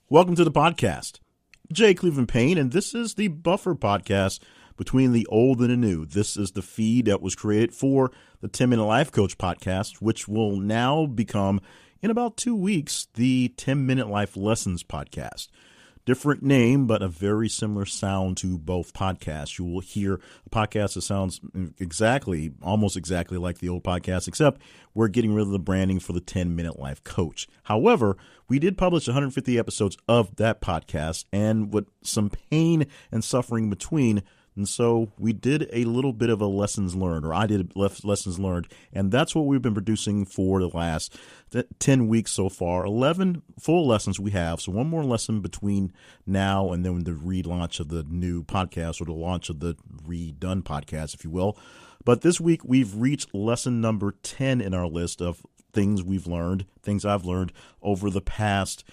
Welcome to the podcast. Jay Cleveland Payne, and this is the buffer podcast between the old and the new. This is the feed that was created for the 10-Minute Life Coach podcast, which will now become, in about 2 weeks, the 10-Minute Life Lessons podcast. Different name, but a very similar sound to both podcasts. You will hear a podcast that sounds almost exactly like the old podcast, except we're getting rid of the branding for the 10-Minute Life Coach. However, we did publish 150 episodes of that podcast, and with some pain and suffering between. And so we did a little bit of a lessons learned, or I did lessons learned, and that's what we've been producing for the last 10 weeks so far. 11 full lessons we have, so one more lesson between now and then the relaunch of the new podcast, or the launch of the redone podcast, if you will. But this week we've reached lesson number 10 in our list of things we've learned, things I've learned over the past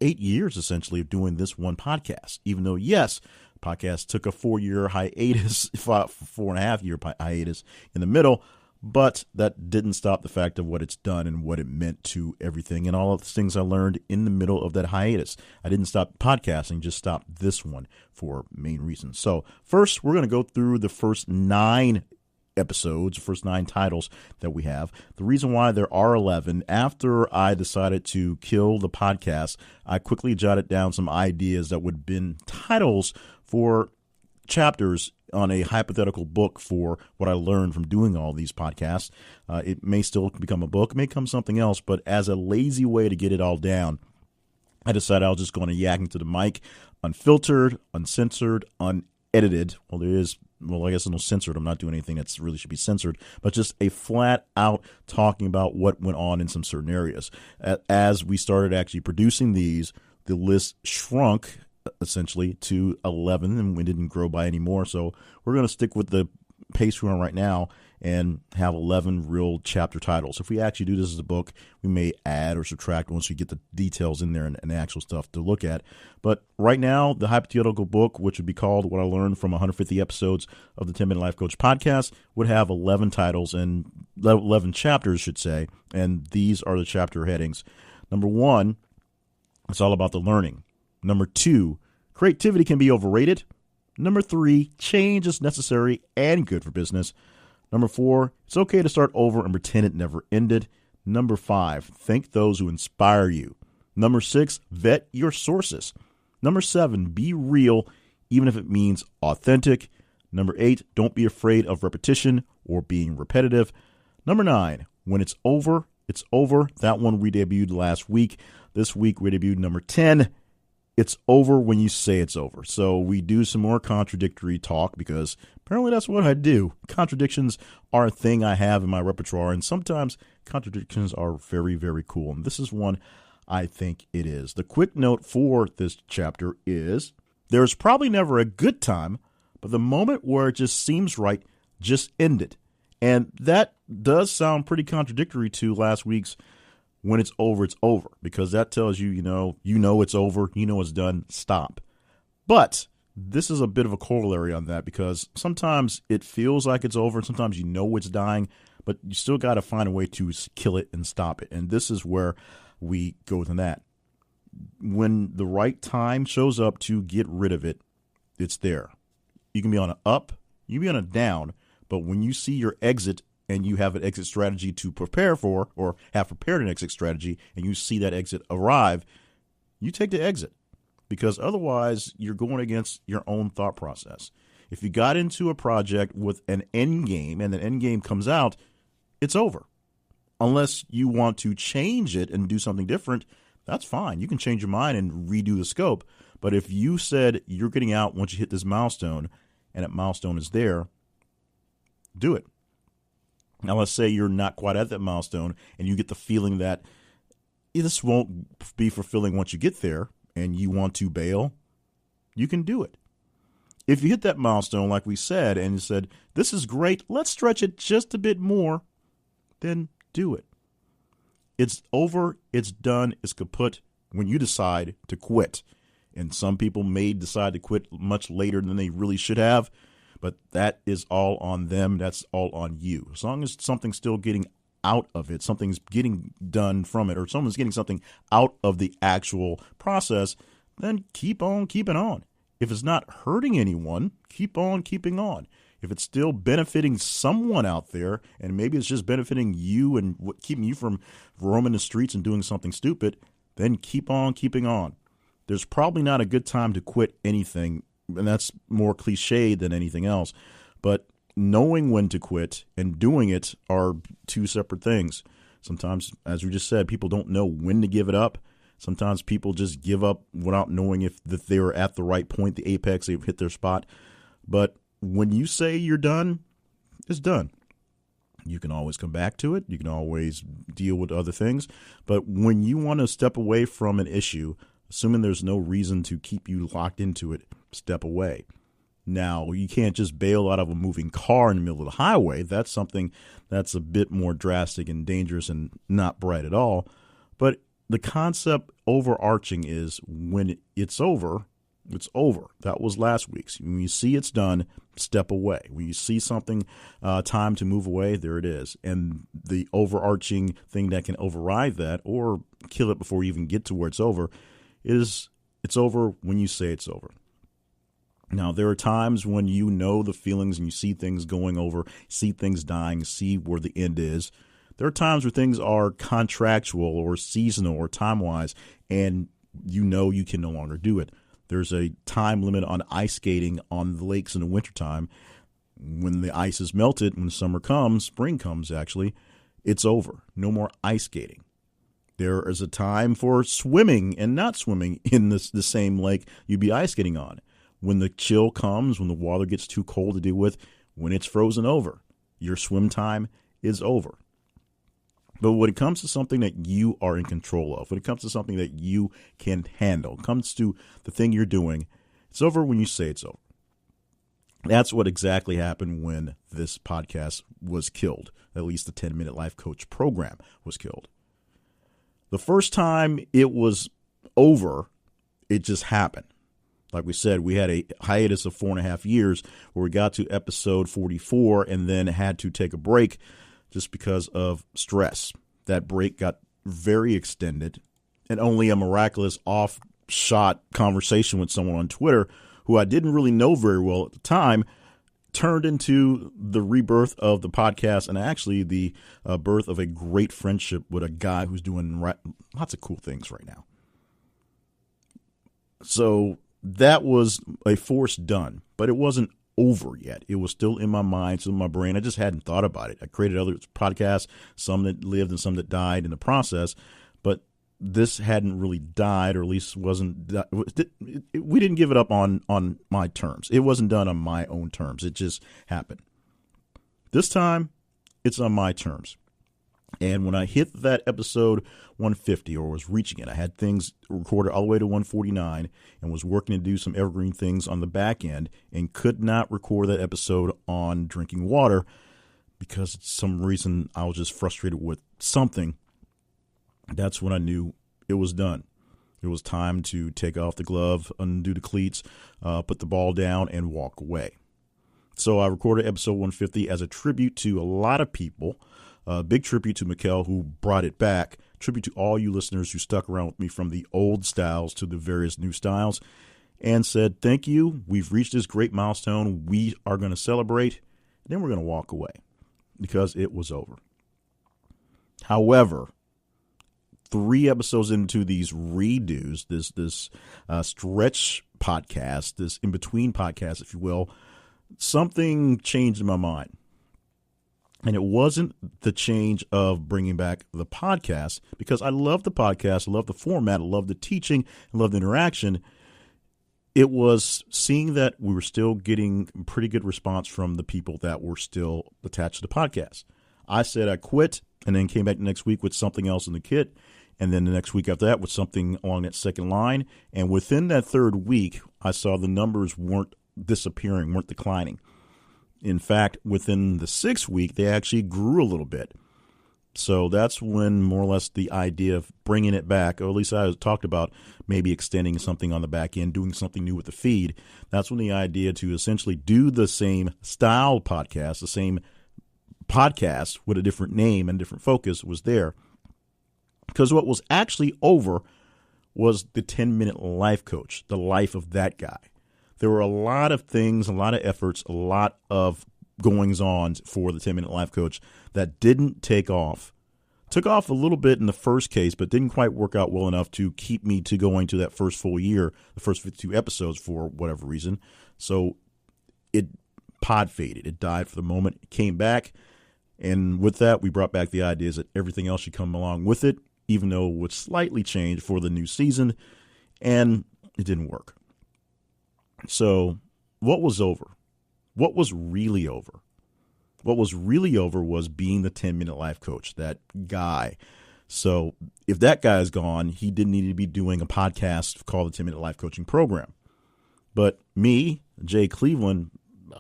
8 years, essentially, of doing this one podcast. Even though, yes, podcast took a 4-year hiatus, 4.5-year hiatus in the middle, but that didn't stop the fact of what it's done and what it meant to everything and all of the things I learned in the middle of that hiatus. I didn't stop podcasting, just stopped this one for main reasons. So first, we're going to go through the first 9 episodes, first 9 titles that we have. The reason why there are 11, after I decided to kill the podcast, I quickly jotted down some ideas that would have been titles for chapters on a hypothetical book for what I learned from doing all these podcasts. It may still become a book, may become something else, but as a lazy way to get it all down, I decided I was just going to yak into the mic, unfiltered, uncensored, unedited. I guess no censored. I'm not doing anything that really should be censored, but just a flat out talking about what went on in some certain areas. As we started actually producing these, the list shrunk essentially to 11, and we didn't grow by any more. So we're going to stick with the pace we're on right now and have 11 real chapter titles. If we actually do this as a book, we may add or subtract once we get the details in there and actual stuff to look at. But right now, the hypothetical book, which would be called What I Learned from 150 Episodes of the 10-Minute Life Coach podcast, would have 11 titles and 11 chapters, should say. And these are the chapter headings. Number 1, it's all about the learning. Number 2, creativity can be overrated. Number 3, change is necessary and good for business. Number 4, it's okay to start over and pretend it never ended. Number 5, thank those who inspire you. Number 6, vet your sources. Number 7, be real, even if it means authentic. Number 8, don't be afraid of repetition or being repetitive. Number 9, when it's over, it's over. That one we debuted last week. This week we debuted number 10. It's over when you say it's over. So we do some more contradictory talk because apparently that's what I do. Contradictions are a thing I have in my repertoire, and sometimes contradictions are very, very cool. And this is one I think it is. The quick note for this chapter is there's probably never a good time, but the moment where it just seems right, just end it. And that does sound pretty contradictory to last week's when it's over, because that tells you, you know it's over, you know it's done, stop. But this is a bit of a corollary on that, because sometimes it feels like it's over, and sometimes you know it's dying, but you still got to find a way to kill it and stop it. And this is where we go with that. When the right time shows up to get rid of it, it's there. You can be on an up, you can be on a down, but when you see your exit and you have an exit strategy to prepare for, or have prepared an exit strategy, and you see that exit arrive, you take the exit, because otherwise you're going against your own thought process. If you got into a project with an end game and the end game comes out, it's over. Unless you want to change it and do something different, that's fine. You can change your mind and redo the scope. But if you said you're getting out once you hit this milestone, and that milestone is there, do it. Now, let's say you're not quite at that milestone and you get the feeling that this won't be fulfilling once you get there and you want to bail, you can do it. If you hit that milestone, like we said, and you said, this is great, let's stretch it just a bit more, then do it. It's over, it's done, it's kaput when you decide to quit. And some people may decide to quit much later than they really should have. But that is all on them. That's all on you. As long as something's still getting out of it, something's getting done from it, or someone's getting something out of the actual process, then keep on keeping on. If it's not hurting anyone, keep on keeping on. If it's still benefiting someone out there, and maybe it's just benefiting you and keeping you from roaming the streets and doing something stupid, then keep on keeping on. There's probably not a good time to quit anything, and that's more cliche than anything else. But knowing when to quit and doing it are two separate things. Sometimes, as we just said, people don't know when to give it up. Sometimes people just give up without knowing if that they were at the right point, the apex, they've hit their spot. But when you say you're done, it's done. You can always come back to it. You can always deal with other things. But when you want to step away from an issue, assuming there's no reason to keep you locked into it, step away. Now, you can't just bail out of a moving car in the middle of the highway. That's something that's a bit more drastic and dangerous and not bright at all. But the concept overarching is when it's over, it's over. That was last week's. When you see it's done, step away. When you see something, time to move away, there it is. And the overarching thing that can override that or kill it before you even get to where it's over is it's over when you say it's over. Now, there are times when you know the feelings and you see things going over, see things dying, see where the end is. There are times where things are contractual or seasonal or time-wise, and you know you can no longer do it. There's a time limit on ice skating on the lakes in the wintertime. When the ice is melted, when summer comes, spring comes actually, it's over. No more ice skating. There is a time for swimming and not swimming in the same lake you'd be ice skating on. When the chill comes, when the water gets too cold to deal with, when it's frozen over, your swim time is over. But when it comes to something that you are in control of, when it comes to something that you can handle, it comes to the thing you're doing, it's over when you say it's over. That's what exactly happened when this podcast was killed. At least the 10-Minute Life Coach program was killed. The first time it was over, it just happened. Like we said, we had a hiatus of 4.5 years where we got to episode 44 and then had to take a break just because of stress. That break got very extended, and only a miraculous off-shot conversation with someone on Twitter who I didn't really know very well at the time turned into the rebirth of the podcast and actually the birth of a great friendship with a guy who's doing lots of cool things right now. So that was a force done, but it wasn't over yet. It was still in my mind, still in my brain. I just hadn't thought about it. I created other podcasts, some that lived and some that died in the process, but this hadn't really died, or at least wasn't. We didn't give it up on my terms. It wasn't done on my own terms. It just happened. This time, it's on my terms. And when I hit that episode 150, or was reaching it, I had things recorded all the way to 149 and was working to do some evergreen things on the back end and could not record that episode on drinking water because for some reason I was just frustrated with something. That's when I knew it was done. It was time to take off the glove, undo the cleats, put the ball down, and walk away. So I recorded episode 150 as a tribute to a lot of people. Big tribute to Mikkel, who brought it back. Tribute to all you listeners who stuck around with me from the old styles to the various new styles and said, thank you. We've reached this great milestone. We are going to celebrate. And then we're going to walk away because it was over. However, 3 episodes into these redos, this stretch podcast, this in-between podcast, if you will, something changed in my mind. And it wasn't the change of bringing back the podcast, because I love the podcast, I love the format, I love the teaching, I love the interaction. It was seeing that we were still getting pretty good response from the people that were still attached to the podcast. I said I quit and then came back the next week with something else in the kit. And then the next week after that with something along that second line. And within that third week, I saw the numbers weren't disappearing, weren't declining. In fact, within the 6th week, they actually grew a little bit. So that's when more or less the idea of bringing it back, or at least I talked about maybe extending something on the back end, doing something new with the feed. That's when the idea to essentially do the same style podcast, the same podcast with a different name and different focus was there. Because what was actually over was the 10-minute life coach, the life of that guy. There were a lot of things, a lot of efforts, a lot of goings-on for the 10-minute life coach that didn't take off. Took off a little bit in the first case, but didn't quite work out well enough to keep me to going to that first full year, the first 52 episodes for whatever reason. So it pod faded. It died for the moment. It came back. And with that, we brought back the ideas that everything else should come along with it, even though it would slightly change for the new season. And it didn't work. So what was over? What was really over? What was really over was being the 10-minute life coach, that guy. So if that guy is gone, he didn't need to be doing a podcast called the 10-minute life coaching program. But me, Jay Cleveland,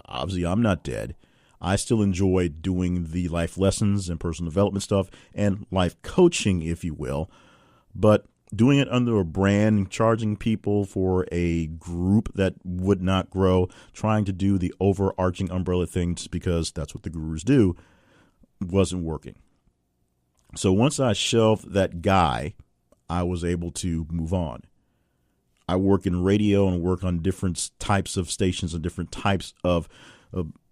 obviously I'm not dead. I still enjoy doing the life lessons and personal development stuff and life coaching, if you will. But doing it under a brand, charging people for a group that would not grow, trying to do the overarching umbrella thing just because that's what the gurus do, wasn't working. So once I shelved that guy, I was able to move on. I work in radio and work on different types of stations and different types of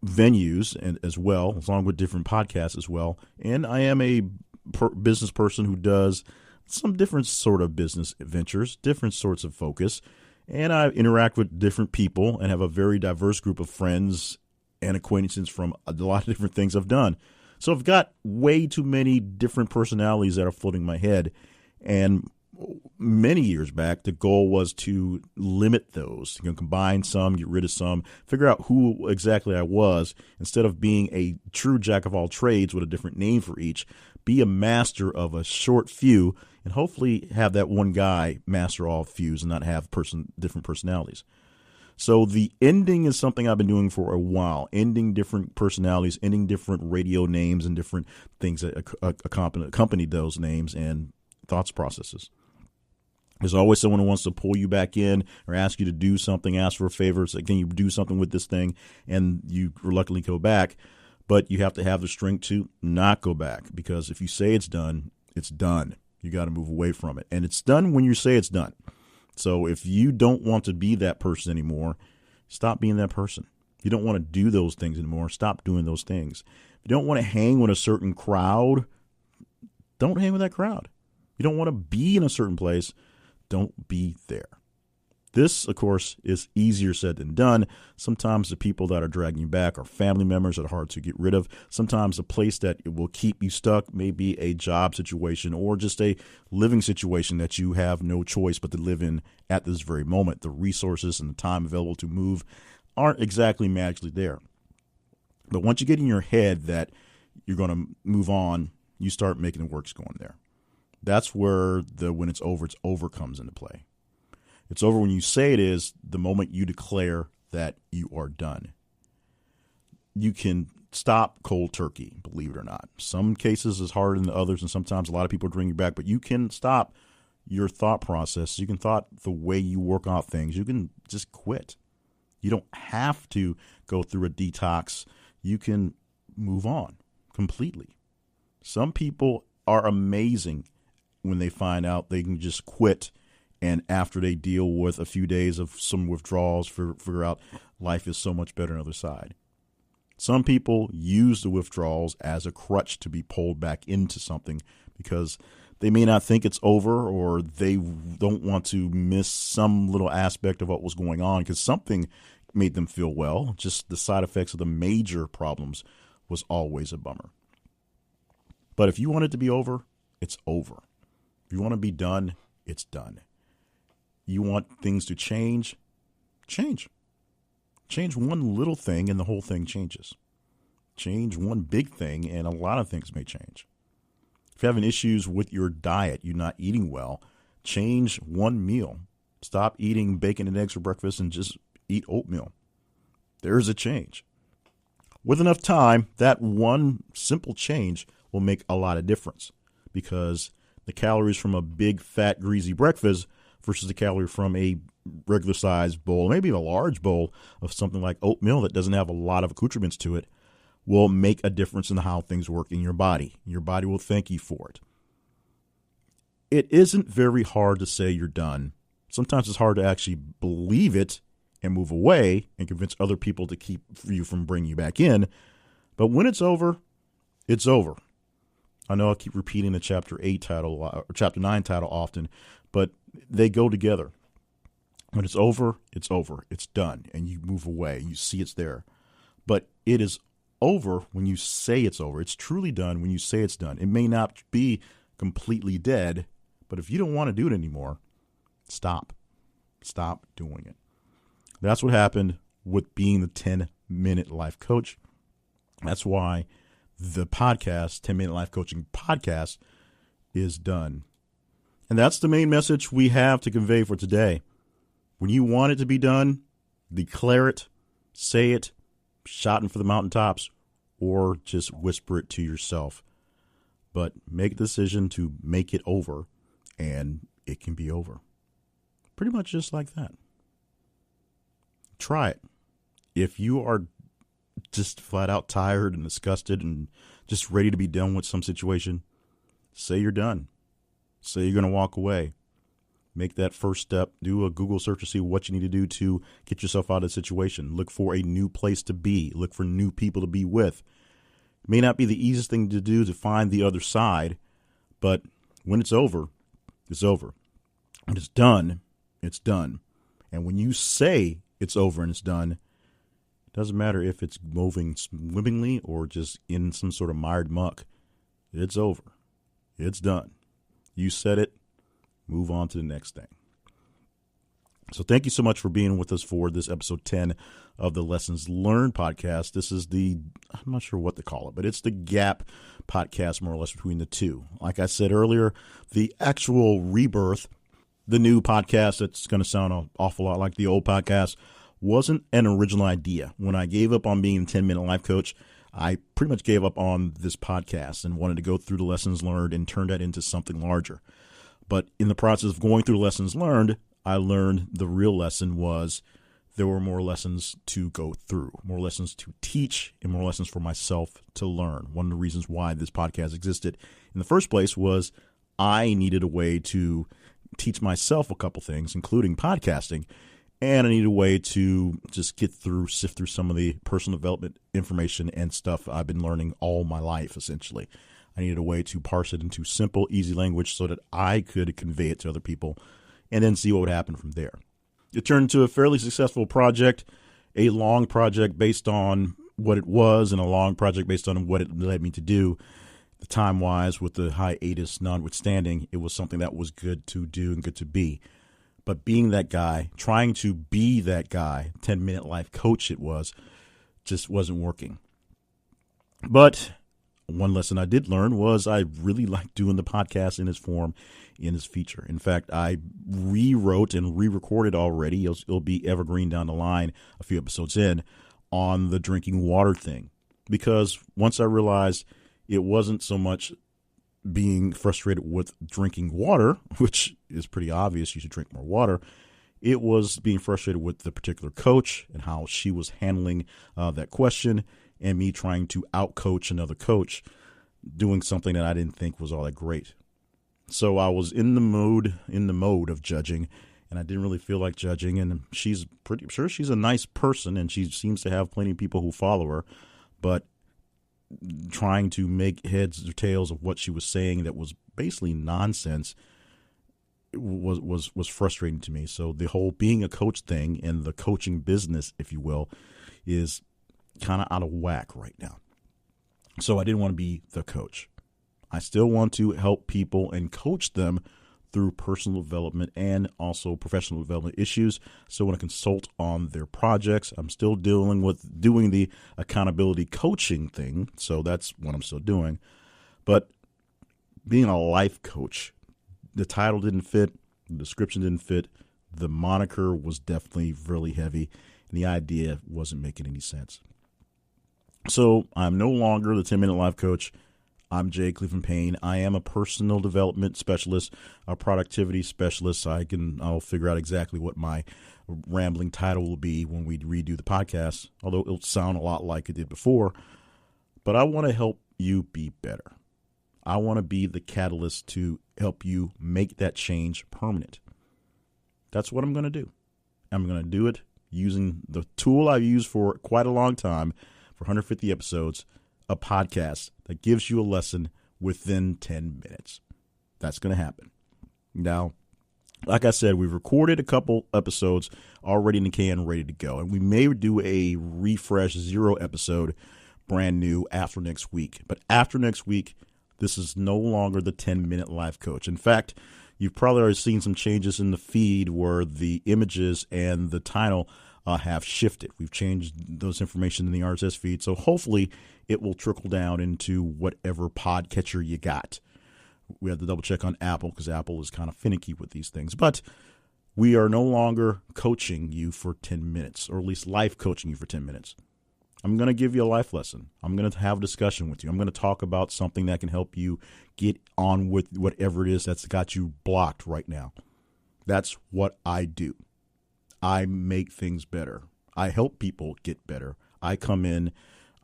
venues and as well, along with different podcasts as well. And I am a business person who does some different sort of business ventures, different sorts of focus, and I interact with different people and have a very diverse group of friends and acquaintances from a lot of different things I've done. So I've got way too many different personalities that are floating in my head, and many years back, the goal was to limit those, combine some, get rid of some, figure out who exactly I was, instead of being a true jack of all trades with a different name for each, be a master of a short few, and hopefully have that one guy master all fews and not have different personalities. So the ending is something I've been doing for a while, ending different personalities, ending different radio names and different things that accompany those names and thoughts processes. There's always someone who wants to pull you back in or ask you to do something, ask for a favor, say, can you do something with this thing? And you reluctantly go back. But you have to have the strength to not go back, because if you say it's done, it's done. You got to move away from it. And it's done when you say it's done. So if you don't want to be that person anymore, stop being that person. If you don't want to do those things anymore, stop doing those things. If you don't want to hang with a certain crowd, don't hang with that crowd. If you don't want to be in a certain place, don't be there. This, of course, is easier said than done. Sometimes the people that are dragging you back are family members that are hard to get rid of. Sometimes the place that it will keep you stuck may be a job situation or just a living situation that you have no choice but to live in at this very moment. The resources and the time available to move aren't exactly magically there. But once you get in your head that you're going to move on, you start making the works going there. That's where the when it's over comes into play. It's over when you say it is, the moment you declare that you are done. You can stop cold turkey, believe it or not. Some cases is harder than others, and sometimes a lot of people bring you back, but you can stop your thought process. You can thought the way you work out things. You can just quit. You don't have to go through a detox. You can move on completely. Some people are amazing when they find out they can just quit. And after they deal with a few days of some withdrawals, figure out life is so much better on the other side. Some people use the withdrawals as a crutch to be pulled back into something because they may not think it's over, or they don't want to miss some little aspect of what was going on because something made them feel well. Just the side effects of the major problems was always a bummer. But if you want it to be over, it's over. If you want to be done, it's done. You want things to change? Change. Change one little thing and the whole thing changes. Change one big thing and a lot of things may change. If you're having issues with your diet, you're not eating well, change one meal. Stop eating bacon and eggs for breakfast and just eat oatmeal. There's a change. With enough time, that one simple change will make a lot of difference, because the calories from a big, fat, greasy breakfast versus the calorie from a regular sized bowl, maybe a large bowl of something like oatmeal that doesn't have a lot of accoutrements to it, will make a difference in how things work in your body. Your body will thank you for it. It isn't very hard to say you're done. Sometimes it's hard to actually believe it and move away and convince other people to keep you from bringing you back in. But when it's over, it's over. I know I keep repeating the chapter 8 title or chapter 9 title often, but they go together. When it's over, it's over. It's done. And you move away. You see it's there. But it is over when you say it's over. It's truly done when you say it's done. It may not be completely dead, but if you don't want to do it anymore, stop. Stop doing it. That's what happened with being the 10-Minute Life Coach. That's why the podcast, 10-Minute Life Coaching Podcast, is done. And that's the main message we have to convey for today. When you want it to be done, declare it, say it, shout it for the mountaintops, or just whisper it to yourself. But make a decision to make it over, and it can be over. Pretty much just like that. Try it. If you are just flat out tired and disgusted and just ready to be done with some situation, say you're done. Say you're going to walk away. Make that first step. Do a Google search to see what you need to do to get yourself out of the situation. Look for a new place to be. Look for new people to be with. It may not be the easiest thing to do to find the other side, but when it's over, it's over. When it's done, it's done. And when you say it's over and it's done, it doesn't matter if it's moving swimmingly or just in some sort of mired muck. It's over. It's done. You said it. Move on to the next thing. So thank you so much for being with us for this episode 10 of the Lessons Learned podcast. This is I'm not sure what to call it, but it's the gap podcast, more or less, between the two. Like I said earlier, the actual rebirth, the new podcast that's going to sound an awful lot like the old podcast, wasn't an original idea. When I gave up on being a 10-minute life coach, I pretty much gave up on this podcast and wanted to go through the lessons learned and turn that into something larger. But in the process of going through lessons learned, I learned the real lesson was there were more lessons to go through, more lessons to teach, and more lessons for myself to learn. One of the reasons why this podcast existed in the first place was I needed a way to teach myself a couple things, including podcasting, and I needed a way to just sift through some of the personal development information and stuff I've been learning all my life, essentially. I needed a way to parse it into simple, easy language so that I could convey it to other people and then see what would happen from there. It turned into a fairly successful project, a long project based on what it was and a long project based on what it led me to do. The time-wise, with the hiatus notwithstanding, it was something that was good to do and good to be. But being that guy, trying to be that guy, 10-minute life coach just wasn't working. But one lesson I did learn was I really like doing the podcast in its form, in its feature. In fact, I rewrote and re-recorded already. It'll be evergreen down the line a few episodes in on the drinking water thing. Because once I realized it wasn't so much being frustrated with drinking water, which is pretty obvious, you should drink more water. It was being frustrated with the particular coach and how she was handling that question, and me trying to out-coach another coach, doing something that I didn't think was all that great. So I was in the mode of judging, and I didn't really feel like judging. And she's pretty sure she's a nice person, and she seems to have plenty of people who follow her, but trying to make heads or tails of what she was saying that was basically nonsense was frustrating to me. So the whole being a coach thing and the coaching business, if you will, is kind of out of whack right now. So I didn't want to be the coach. I still want to help people and coach them through personal development and also professional development issues. So when I consult on their projects, I'm still dealing with doing the accountability coaching thing. So that's what I'm still doing. But being a life coach, the title didn't fit, the description didn't fit, the moniker was definitely really heavy, and the idea wasn't making any sense. So I'm no longer the 10-minute life coach. I'm Jay Cleveland Payne. I am a personal development specialist, a productivity specialist. I'll figure out exactly what my rambling title will be when we redo the podcast, although it'll sound a lot like it did before. but I want to help you be better. I want to be the catalyst to help you make that change permanent. That's what I'm going to do. I'm going to do it using the tool I've used for quite a long time, for 150 episodes, a podcast that gives you a lesson within 10 minutes. That's going to happen. Now, like I said, we've recorded a couple episodes already in the can, ready to go. And we may do a refresh 0 episode, brand new, after next week. But after next week, this is no longer the 10-minute life coach. In fact, you've probably already seen some changes in the feed where the images and the title have shifted. We've changed those information in the RSS feed. So hopefully it will trickle down into whatever podcatcher you got. We have to double check on Apple because Apple is kind of finicky with these things. But we are no longer coaching you for 10 minutes, or at least life coaching you for 10 minutes. I'm going to give you a life lesson. I'm going to have a discussion with you. I'm going to talk about something that can help you get on with whatever it is that's got you blocked right now. That's what I do. I make things better. I help people get better. I come in,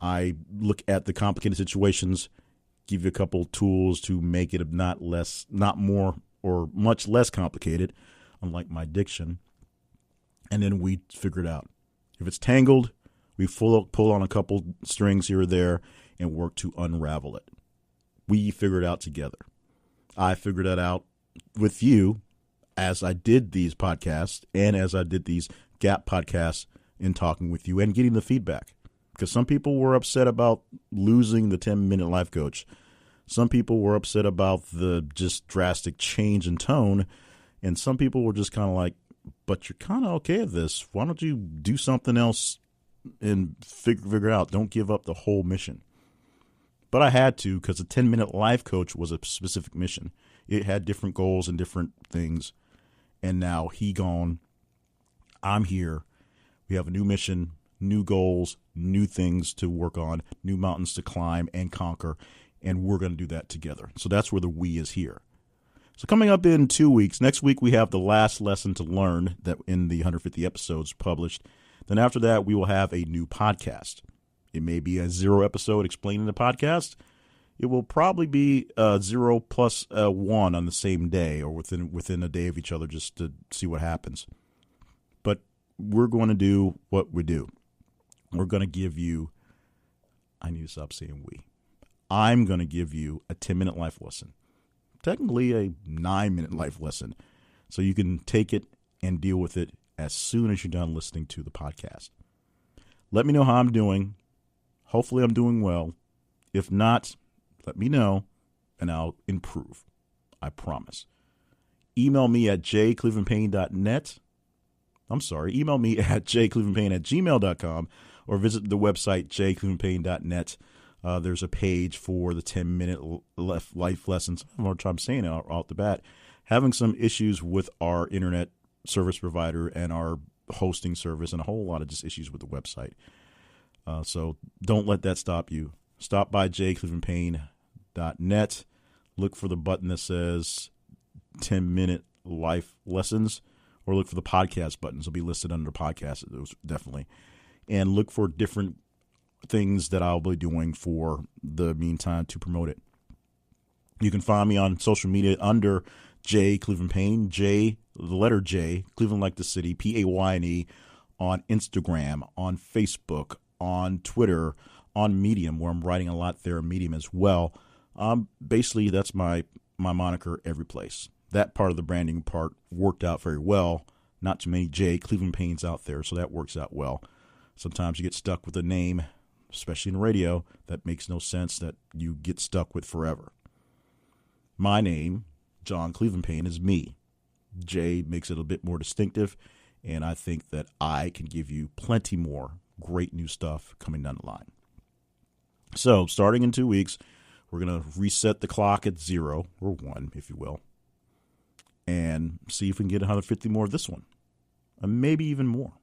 I look at the complicated situations, give you a couple tools to make it not more or much less complicated, unlike my diction, and then we figure it out. If it's tangled, we pull on a couple strings here or there and work to unravel it. We figure it out together. I figured that out with you as I did these podcasts and as I did these Gap podcasts in talking with you and getting the feedback. Because some people were upset about losing the 10-minute life coach. Some people were upset about the just drastic change in tone. And some people were just kind of like, but you're kind of okay at this. Why don't you do something else and figure it out? Don't give up the whole mission. But I had to, because the 10-minute life coach was a specific mission. It had different goals and different things. And now he gone. I'm here. We have a new mission, new goals, new things to work on, new mountains to climb and conquer. And we're going to do that together. So that's where the we is here. So coming up in 2 weeks, next week we have the last lesson to learn that in the 150 episodes published. Then after that, we will have a new podcast. It may be a 0 episode explaining the podcast. It will probably be 0 plus 1 on the same day or within a day of each other, just to see what happens. But we're going to do what we do. We're going to give you, I need to stop saying we. I'm going to give you a 10-minute life lesson. Technically a 9-minute life lesson. So you can take it and deal with it as soon as you're done listening to the podcast. Let me know how I'm doing. Hopefully I'm doing well. If not, let me know and I'll improve. I promise. Email me at jclevelandpayne.net. Email me at jclevelandpayne@gmail.com or visit the website jclevelandpayne.net. There's a page for the 10-minute life lessons. I'm saying it off the bat. Having some issues with our internet service provider and our hosting service and a whole lot of just issues with the website. So don't let that stop you. Stop by jclevelandpayne.net. Look for the button that says 10-minute life lessons, or look for the podcast buttons. It'll be listed under podcast, definitely. And look for different things that I'll be doing for the meantime to promote it. You can find me on social media under J Cleveland Payne, J, the letter J, Cleveland like the city, Payne, on Instagram, on Facebook, on Twitter, on Medium, where I'm writing a lot there, Medium as well. Basically, that's my moniker every place. That part of the branding part worked out very well. Not too many J Cleveland Paynes out there, so that works out well. Sometimes you get stuck with a name, especially in radio, that makes no sense, that you get stuck with forever. My name, John Cleveland Payne, is me. J makes it a bit more distinctive, and I think that I can give you plenty more great new stuff coming down the line. So, starting in 2 weeks, we're going to reset the clock at 0, or 1, if you will, and see if we can get 150 more of this one, and maybe even more.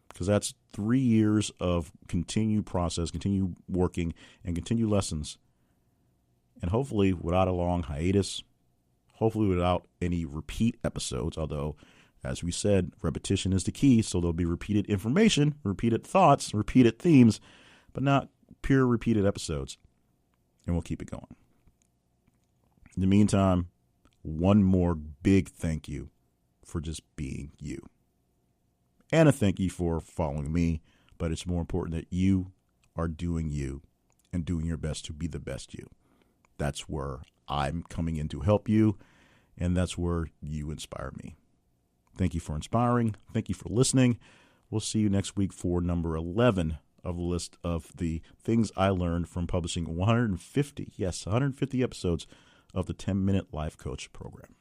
Because that's 3 years of continued process, continue working, and continue lessons. And hopefully without a long hiatus, hopefully without any repeat episodes, although, as we said, repetition is the key, so there'll be repeated information, repeated thoughts, repeated themes, but not peer repeated episodes, and we'll keep it going. In the meantime, one more big thank you for just being you. And a thank you for following me, but it's more important that you are doing you and doing your best to be the best you. That's where I'm coming in to help you, and that's where you inspire me. Thank you for inspiring. Thank you for listening. We'll see you next week for number 11 of the list of the things I learned from publishing 150 episodes of the 10-Minute Life Coach program.